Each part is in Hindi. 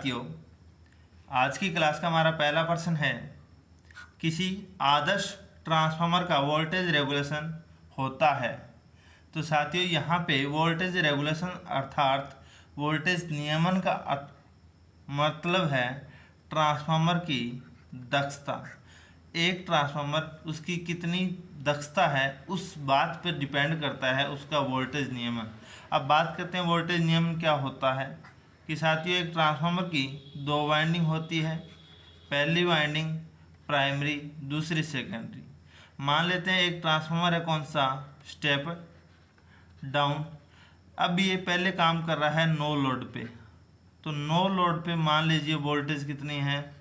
साथियों, आज की क्लास का हमारा पहला प्रश्न है, किसी आदर्श ट्रांसफार्मर का वोल्टेज रेगुलेशन होता है। तो साथियों, यहाँ पे वोल्टेज रेगुलेशन अर्थात वोल्टेज नियमन का मतलब है ट्रांसफार्मर की दक्षता। एक ट्रांसफार्मर उसकी कितनी दक्षता है उस बात पर डिपेंड करता है उसका वोल्टेज नियमन। अब बात करते हैं वोल्टेज नियमन क्या होता है। कि साथियों, एक ट्रांसफार्मर की दो वाइंडिंग होती है, पहली वाइंडिंग प्राइमरी, दूसरी सेकेंडरी। मान लेते हैं एक ट्रांसफार्मर है कौन सा, स्टेप डाउन। अब ये पहले काम कर रहा है नो लोड पे, तो नो लोड पे मान लीजिए वोल्टेज कितनी है,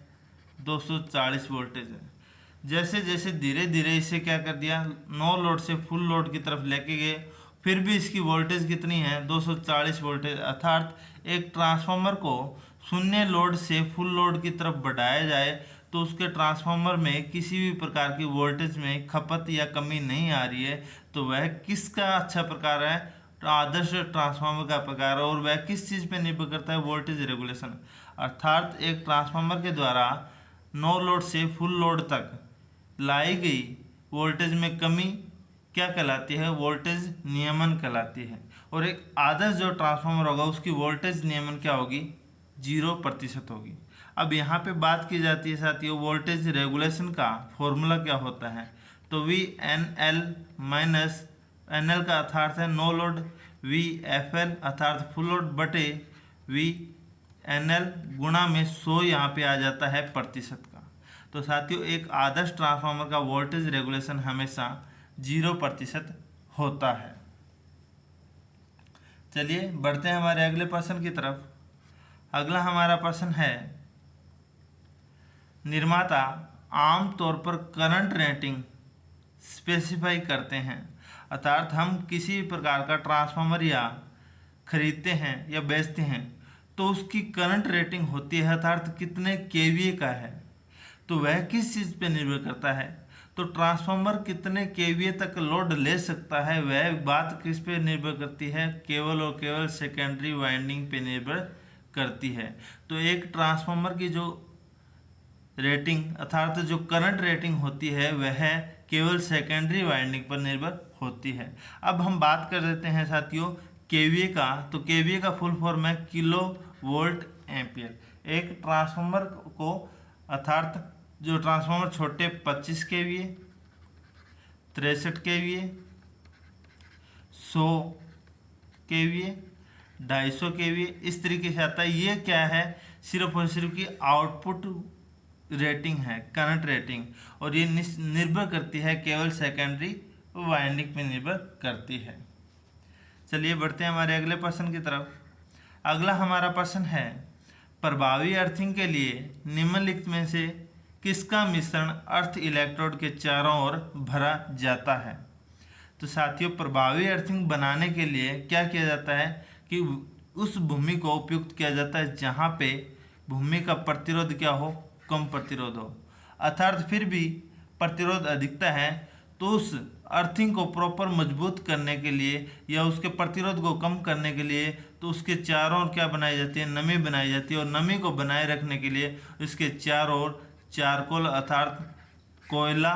240 वोल्टेज है। जैसे जैसे धीरे धीरे इसे क्या कर दिया, नो लोड से फुल लोड की तरफ लेके गए, फिर भी इसकी वोल्टेज कितनी है, 240 वोल्टेज। अर्थात एक ट्रांसफार्मर को शून्य लोड से फुल लोड की तरफ बढ़ाया जाए तो उसके ट्रांसफार्मर में किसी भी प्रकार की वोल्टेज में खपत या कमी नहीं आ रही है, तो वह किसका अच्छा प्रकार है, आदर्श ट्रांसफार्मर का प्रकार है। और वह किस चीज़ पे निर्भर करता है, वोल्टेज रेगुलेशन। अर्थात एक ट्रांसफार्मर के द्वारा नो लोड से फुल लोड तक लाई गई वोल्टेज में कमी क्या कहलाती है, वोल्टेज नियमन कहलाती है। और एक आदर्श जो ट्रांसफार्मर होगा उसकी वोल्टेज नियमन क्या होगी, 0% होगी। अब यहाँ पे बात की जाती है साथियों वोल्टेज रेगुलेशन का फॉर्मूला क्या होता है। तो VNL माइनस NL का अर्थात है नो लोड, VFL अर्थात फुल लोड बटे VNL गुणा में 100 यहाँ पे आ जाता है प्रतिशत का। तो साथियों, एक आदर्श ट्रांसफार्मर का वोल्टेज रेगुलेशन हमेशा 0% होता है। चलिए बढ़ते हैं हमारे अगले प्रश्न की तरफ। अगला हमारा प्रश्न है, निर्माता आमतौर पर करंट रेटिंग स्पेसिफाई करते हैं। अर्थात हम किसी प्रकार का ट्रांसफार्मर या खरीदते हैं या बेचते हैं तो उसकी करंट रेटिंग होती है, अर्थात कितने केवीए का है। तो वह किस चीज़ पे निर्भर करता है, तो ट्रांसफार्मर कितने केवीए तक लोड ले सकता है, वह बात किस पे निर्भर करती है, केवल और केवल सेकेंडरी वाइंडिंग पे निर्भर करती है। तो एक ट्रांसफार्मर की जो रेटिंग अर्थात जो करंट रेटिंग होती है वह केवल सेकेंडरी वाइंडिंग पर निर्भर होती है। अब हम बात कर लेते हैं साथियों केवीए का। तो केवीए का फुल फॉर्म है किलो वोल्ट एम्पियर। एक ट्रांसफार्मर को अर्थात जो ट्रांसफार्मर छोटे 25 केवीए, 63 केवीए, 100 केवीए, 250 केवीए इस तरीके से आता है। ये क्या है, सिर्फ और सिर्फ की आउटपुट रेटिंग है, करंट रेटिंग, और ये निर्भर करती है केवल सेकेंडरी वाइंडिंग पे निर्भर करती है। चलिए बढ़ते हैं हमारे अगले प्रश्न की तरफ। अगला हमारा प्रश्न है, प्रभावी अर्थिंग के लिए निम्नलिखित में से किसका मिश्रण अर्थ इलेक्ट्रोड के चारों ओर भरा जाता है। तो साथियों, प्रभावी अर्थिंग बनाने के लिए क्या किया जाता है कि उस भूमि को उपयुक्त किया जाता है जहाँ पे भूमि का प्रतिरोध क्या हो, कम प्रतिरोध हो। अर्थात फिर भी प्रतिरोध अधिकता है तो उस अर्थिंग को प्रॉपर मजबूत करने के लिए या उसके प्रतिरोध को कम करने के लिए तो उसके चारों ओर क्या बनाई जाती है, नमी बनाई जाती है। और नमी को बनाए रखने के लिए उसके चारों ओर चारकोल अर्थात कोयला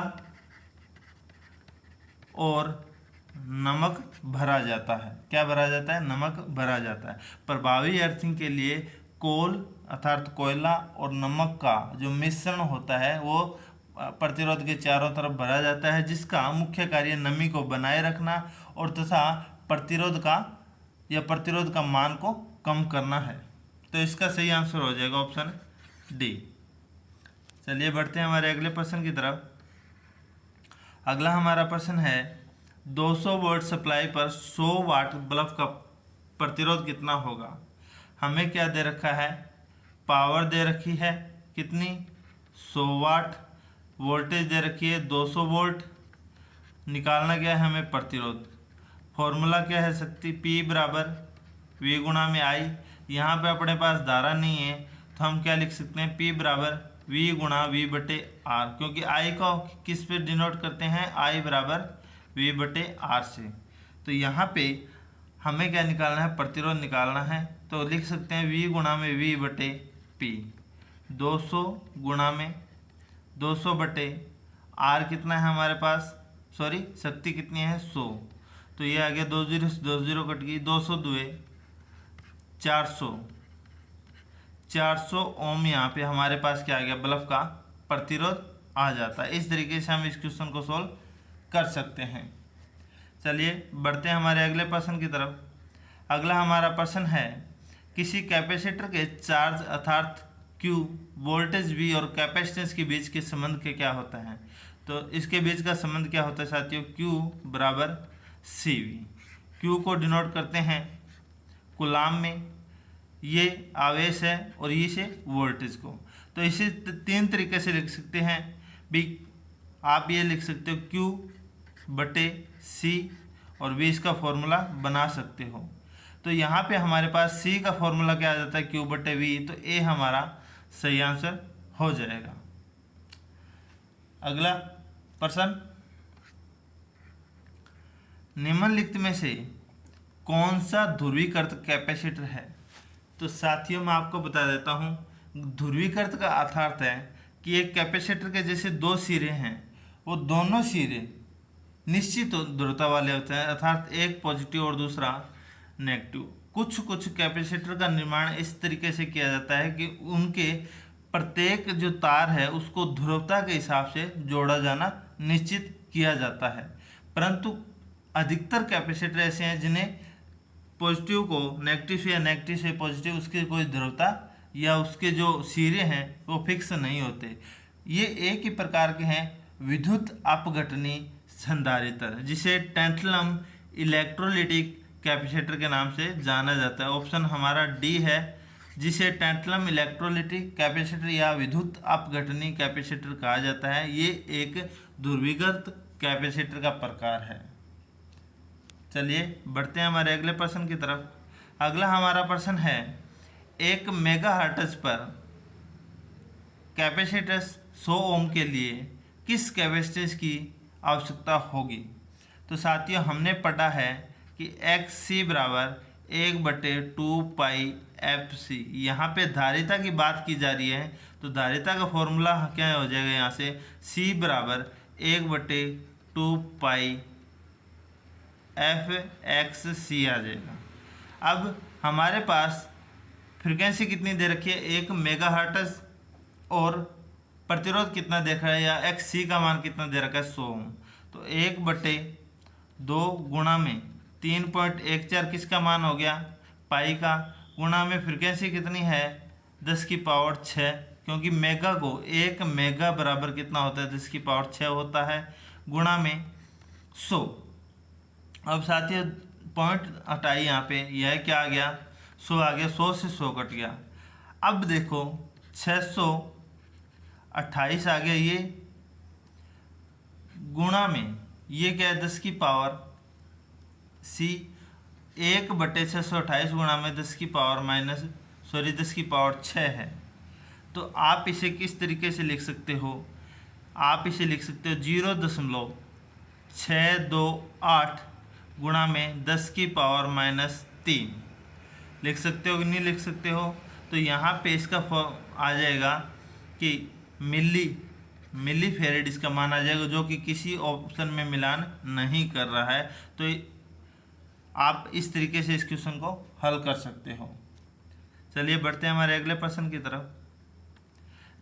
और नमक भरा जाता है। क्या भरा जाता है, नमक भरा जाता है। प्रभावी अर्थिंग के लिए कोल अर्थात कोयला और नमक का जो मिश्रण होता है वो प्रतिरोध के चारों तरफ भरा जाता है, जिसका मुख्य कार्य नमी को बनाए रखना और तथा प्रतिरोध का मान को कम करना है। तो इसका सही आंसर हो जाएगा ऑप्शन डी। चलिए बढ़ते हैं हमारे अगले प्रश्न की तरफ। अगला हमारा प्रश्न है, 200 वोल्ट सप्लाई पर 100 वाट बल्ब का प्रतिरोध कितना होगा। हमें क्या दे रखा है, पावर दे रखी है कितनी, 100 वाट, वोल्टेज दे रखी है 200 वोल्ट, निकालना क्या है हमें, प्रतिरोध। फॉर्मूला क्या है, शक्ति P बराबर V गुणा में I। यहाँ पे अपने पास धारा नहीं है तो हम क्या लिख सकते हैं, P बराबर V गुणा V बटे R, क्योंकि I को किस पे डिनोट करते हैं, I बराबर V बटे R से। तो यहाँ पे हमें क्या निकालना है, प्रतिरोध निकालना है। तो लिख सकते हैं V गुणा में V बटे पी। 200 गुणा में 200 बटे आर कितना है हमारे पास, सॉरी शक्ति कितनी है 100, तो ये आ गया 2 जीरो से 2 जीरो कट गई, 200 दुए 400, 400 ओम यहाँ पे हमारे पास क्या आ गया, बल्ब का प्रतिरोध आ जाता है। इस तरीके से हम इस क्वेश्चन को सॉल्व कर सकते हैं। चलिए बढ़ते हैं हमारे अगले प्रश्न की तरफ। अगला हमारा प्रश्न है किसी कैपेसिटर के चार्ज अर्थात Q, वोल्टेज V और कैपेसिटेंस के बीच के संबंध के क्या होता है। तो इसके बीच का संबंध क्या होता है साथियों, Q बराबर CV। Q को डिनोट करते हैं कूलाम में, ये आवेश है और ये से वोल्टेज को। तो इसे 3 तरीके से लिख सकते हैं भी। आप ये लिख सकते हो Q बटे C और V इसका फॉर्मूला बना सकते हो। तो यहाँ पे हमारे पास C का फॉर्मूला क्या आ जाता है, Q बटे V, तो A हमारा सही आंसर हो जाएगा। अगला प्रश्न, निम्नलिखित में से कौन सा ध्रुवीकृत कैपेसिटर है। तो साथियों मैं आपको बता देता हूँ, ध्रुवीकृत का अर्थ है कि एक कैपेसिटर के जैसे 2 सिरे हैं, वो दोनों सिरे निश्चित ध्रुवता वाले होते हैं, अर्थात एक पॉजिटिव और दूसरा नेगेटिव। कुछ कैपेसिटर का निर्माण इस तरीके से किया जाता है कि उनके प्रत्येक जो तार है उसको ध्रुवता के हिसाब से जोड़ा जाना निश्चित किया जाता है, परंतु अधिकतर कैपेसिटर ऐसे हैं जिन्हें पॉजिटिव को नेगेटिव से या नेगेटिव से पॉजिटिव उसकी कोई ध्रुवता या उसके जो सिरे हैं वो फिक्स नहीं होते। ये एक ही प्रकार के हैं विद्युत अपघटनी संधारित्र, जिसे टैंटलम इलेक्ट्रोलिटिक कैपेसिटर के नाम से जाना जाता है। ऑप्शन हमारा डी है, जिसे टैंटलम इलेक्ट्रोलिटिक कैपेसिटर या विद्युत अपघटनी कैपेसिटर कहा जाता है। ये एक ध्रुवीकृत कैपेसिटर का प्रकार है। चलिए बढ़ते हैं हमारे अगले प्रश्न की तरफ। अगला हमारा प्रश्न है 1 मेगाहर्ट्ज पर कैपेसिटर 100 ओम के लिए किस कैपेसिटेंस की आवश्यकता होगी। तो साथियों हमने पढ़ा है कि XC बराबर 1/2 पाई FC। यहाँ पे धारिता की बात की जा रही है, तो धारिता का फॉर्मूला क्या हो जाएगा, यहाँ से C बराबर 1/2 पाई FXC आ जाएगा। अब हमारे पास फ्रीक्वेंसी कितनी दे रखी है, 1 मेगाहर्ट्ज, और प्रतिरोध कितना देख रहा है या XC का मान कितना दे रखा है 100 ओम। तो 1/2 गुणा में 3.14 किसका मान हो गया, पाई का, गुणा में फ्रीक्वेंसी कितनी है 10⁶, क्योंकि मेगा को 1 मेगा बराबर कितना होता है 10⁶ होता है, गुणा में 100। अब साथियों पॉइंट हटाइए, यहाँ पे यह क्या आ गया 100 आ गया, 100 से 100 कट गया। अब देखो 628 आ गया, ये गुणा में ये क्या है 10⁻⁶, 1/628 गुणा में 10⁻⁻6 है। तो आप इसे किस तरीके से लिख सकते हो, आप इसे लिख सकते हो 0.628 गुणा में 10⁻⁻3 लिख सकते हो कि नहीं लिख सकते हो। तो यहाँ पे इसका आ जाएगा कि मिली फेरेड इसका मान आ जाएगा, जो कि किसी ऑप्शन में मिलान नहीं कर रहा है। तो आप इस तरीके से इस क्वेश्चन को हल कर सकते हो। चलिए बढ़ते हैं हमारे अगले प्रश्न की तरफ।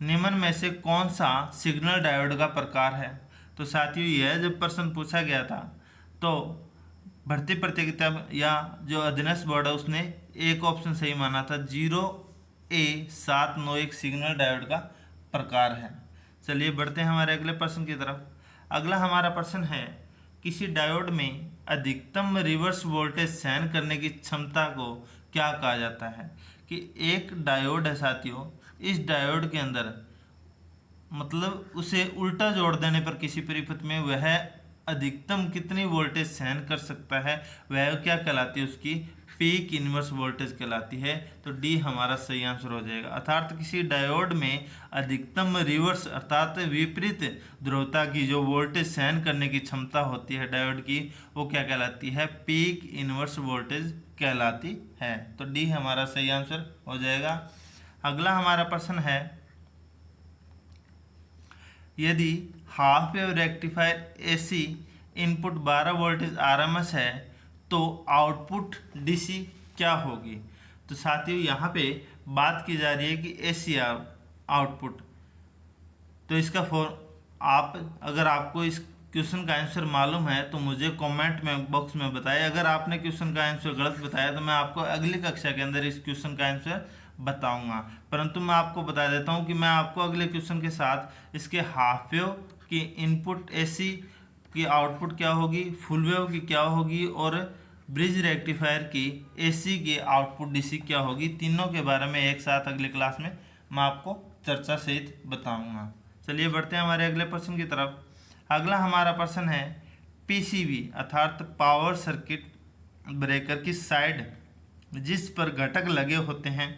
निम्न में से कौन सा सिग्नल डायोड का प्रकार है। तो साथियों यह जब प्रश्न पूछा गया था तो भर्ती प्रतियोगिता या जो अधीनस्थ बोर्ड है उसने एक ऑप्शन सही माना था, 0A791 सिग्नल डायोड का प्रकार है। चलिए बढ़ते हैं हमारे अगले प्रश्न की तरफ। अगला हमारा प्रश्न है किसी डायोड में अधिकतम रिवर्स वोल्टेज सहन करने की क्षमता को क्या कहा जाता है। कि एक डायोड है साथियों, इस डायोड के अंदर मतलब उसे उल्टा जोड़ देने पर किसी परिपथ में वह अधिकतम कितनी वोल्टेज सहन कर सकता है, वह क्या कहलाती है, उसकी पीक इनवर्स वोल्टेज कहलाती है। तो डी हमारा सही आंसर हो जाएगा। अर्थात किसी डायोड में अधिकतम रिवर्स अर्थात विपरीत ध्रुवता की जो वोल्टेज सहन करने की क्षमता होती है डायोड की, वो क्या कहलाती है, पीक इनवर्स वोल्टेज कहलाती है। तो डी हमारा सही आंसर हो जाएगा। अगला हमारा प्रश्न है, यदि half wave rectifier AC input 12 voltage RMS है तो आउटपुट डीसी क्या होगी। तो साथियों यहाँ पे बात की जा रही है कि एसी आउटपुट। तो इसका आप अगर आपको इस क्वेश्चन का आंसर मालूम है तो मुझे कमेंट में बॉक्स में बताएं। अगर आपने क्वेश्चन का आंसर गलत बताया तो मैं आपको अगली कक्षा के अंदर इस क्वेश्चन का आंसर बताऊंगा। परंतु मैं आपको बता देता हूं कि मैं आपको अगले क्वेश्चन के साथ इसके हाफ वेव की इनपुट एसी की आउटपुट क्या होगी, फुल वेव की क्या होगी और ब्रिज रेक्टिफायर की एसी की आउटपुट डीसी क्या होगी, तीनों के बारे में एक साथ अगली क्लास में मैं आपको चर्चा सहित बताऊंगा। चलिए बढ़ते हैं हमारे अगले प्रश्न की तरफ। अगला हमारा प्रश्न है, पीसीबी अर्थात पावर सर्किट ब्रेकर की साइड जिस पर घटक लगे होते हैं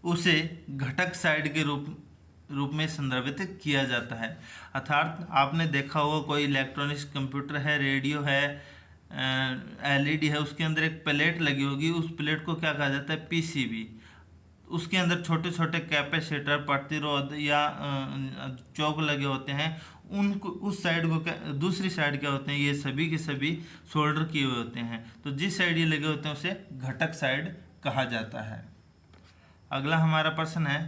उसे घटक साइड के रूप में संदर्भित किया जाता है। अर्थात आपने देखा होगा कोई इलेक्ट्रॉनिक्स कंप्यूटर है, रेडियो है, एलईडी है, उसके अंदर एक प्लेट लगी होगी, उस प्लेट को क्या कहा जाता है, पीसीबी। उसके अंदर छोटे छोटे कैपेसिटर, प्रतिरोध या चौक लगे होते हैं, उनको उस साइड को दूसरी साइड क्या होते हैं, ये सभी के सभी सोल्डर किए हुए होते हैं। तो जिस साइड ये लगे होते हैं उसे घटक साइड कहा जाता है। अगला हमारा प्रश्न है,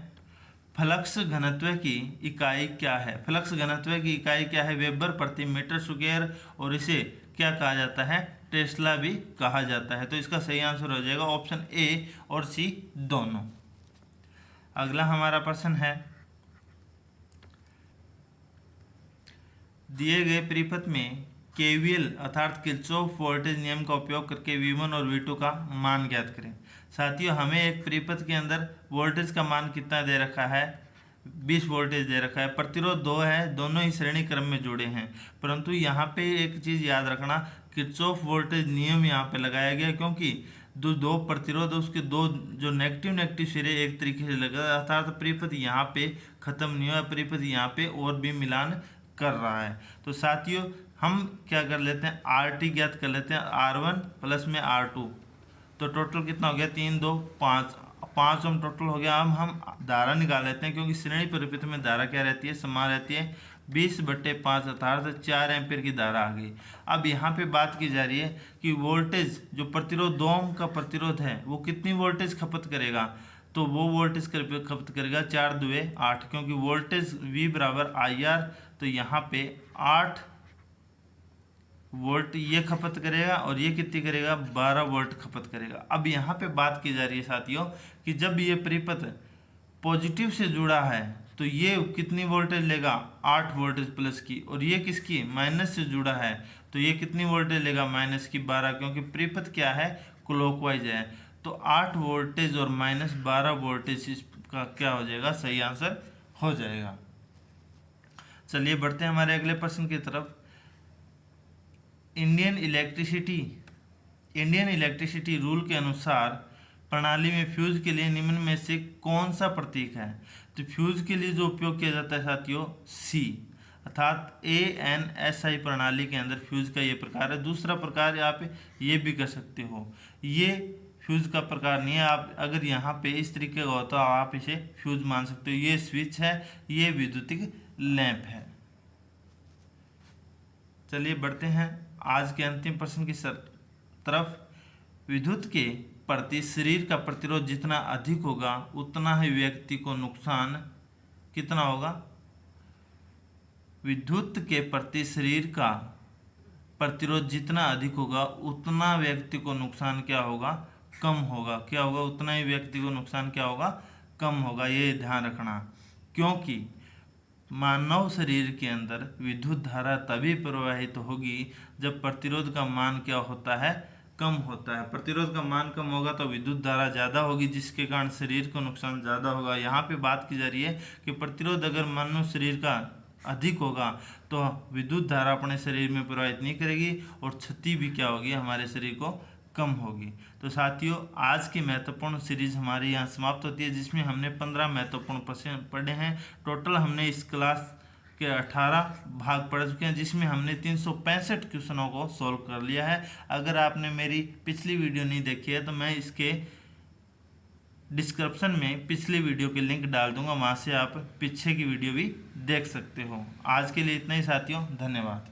फ्लक्स घनत्व की इकाई क्या है। फ्लक्स घनत्व की इकाई क्या है, वेबर प्रति मीटर स्क्वायर, और इसे क्या कहा जाता है, टेस्ला भी कहा जाता है। तो इसका सही आंसर हो जाएगा ऑप्शन ए और सी दोनों। अगला हमारा प्रश्न है, दिए गए परिपथ में केवीएल अर्थात किरचॉफ वोल्टेज नियम का उपयोग करके V1 और V2 का मान ज्ञात करें। साथियों हमें एक परिपथ के अंदर वोल्टेज का मान कितना दे रखा है, 20 वोल्टेज दे रखा है, प्रतिरोध 2 है, दोनों ही श्रेणी क्रम में जुड़े हैं। परंतु यहाँ पे एक चीज़ याद रखना, किरचॉफ वोल्टेज नियम यहाँ पे लगाया गया क्योंकि दो प्रतिरोध, उसके दो जो नेगेटिव सिरे एक तरीके से लगा, अर्थात परिपथ यहाँ पे खत्म नहीं हुआ, परिपथ यहाँ पे और भी मिलान कर रहा है। तो साथियों हम क्या कर लेते हैं, RT ज्ञात कर लेते हैं, R1 प्लस में R2, तो टोटल कितना हो गया, 3 2 5 ओम टोटल हो गया। अब हम धारा निकाल लेते हैं क्योंकि श्रेणी परिपथ में धारा क्या रहती है, समान रहती है, 20/5 अर्थात 4 एम्पीयर की धारा आ गई। अब यहाँ पे बात की जा रही है कि वोल्टेज जो प्रतिरोध 2 ओम का प्रतिरोध है वो कितनी वोल्टेज खपत करेगा, तो वो वोल्टेज खपत करेगा 4 2 8, क्योंकि वोल्टेज V बराबर IR, तो यहाँ पे 8 वोल्ट ये खपत करेगा और ये कितनी करेगा, 12 वोल्ट खपत करेगा। अब यहाँ पे बात की जा रही है साथियों कि जब ये परिपथ पॉजिटिव से जुड़ा है तो ये कितनी वोल्टेज लेगा, 8 वोल्टेज प्लस की, और ये किसकी, माइनस से जुड़ा है तो ये कितनी वोल्टेज लेगा, माइनस की 12, क्योंकि परिपथ क्या है, क्लॉकवाइज है। तो 8 वोल्टेज और माइनस 12 वोल्टेज इसका क्या हो जाएगा, सही आंसर हो जाएगा। चलिए बढ़ते हैं हमारे अगले प्रश्न की तरफ। इंडियन इलेक्ट्रिसिटी रूल के अनुसार प्रणाली में फ्यूज के लिए निम्न में से कौन सा प्रतीक है। तो फ्यूज के लिए जो उपयोग किया जाता है साथियों, C, अर्थात ANSI प्रणाली के अंदर फ्यूज का ये प्रकार है। दूसरा प्रकार आप ये भी कर सकते हो, ये फ्यूज का प्रकार नहीं है, आप अगर यहाँ पे इस तरीके का होता है आप इसे फ्यूज मान सकते हो। ये स्विच है, ये विद्युतिक लैंप है। चलिए बढ़ते हैं आज के अंतिम प्रश्न की तरफ। विद्युत के प्रति शरीर का प्रतिरोध जितना अधिक होगा उतना ही व्यक्ति को नुकसान कितना होगा। विद्युत के प्रति शरीर का प्रतिरोध जितना अधिक होगा उतना व्यक्ति को नुकसान क्या होगा, कम होगा। क्या होगा, उतना ही व्यक्ति को नुकसान क्या होगा, कम होगा। ये ध्यान रखना, क्योंकि मानव शरीर के अंदर विद्युत धारा तभी प्रवाहित होगी जब प्रतिरोध का मान क्या होता है, कम होता है। प्रतिरोध का मान कम होगा तो विद्युत धारा ज़्यादा होगी, जिसके कारण शरीर को नुकसान ज़्यादा होगा। यहाँ पे बात की जा रही है कि प्रतिरोध अगर मानव शरीर का अधिक होगा तो विद्युत धारा अपने शरीर में प्रवाहित नहीं करेगी और क्षति भी क्या होगी, हमारे शरीर को कम होगी। तो साथियों आज की महत्वपूर्ण सीरीज हमारी यहाँ समाप्त होती है, जिसमें हमने 15 महत्वपूर्ण प्रश्न पढ़े हैं। टोटल हमने इस क्लास के 18 भाग पढ़ चुके हैं, जिसमें हमने 365 क्वेश्चनों को सॉल्व कर लिया है। अगर आपने मेरी पिछली वीडियो नहीं देखी है तो मैं इसके डिस्क्रिप्शन में पिछले वीडियो के लिंक डाल दूंगा, वहाँ से आप पीछे की वीडियो भी देख सकते हो। आज के लिए इतना ही साथियों, धन्यवाद।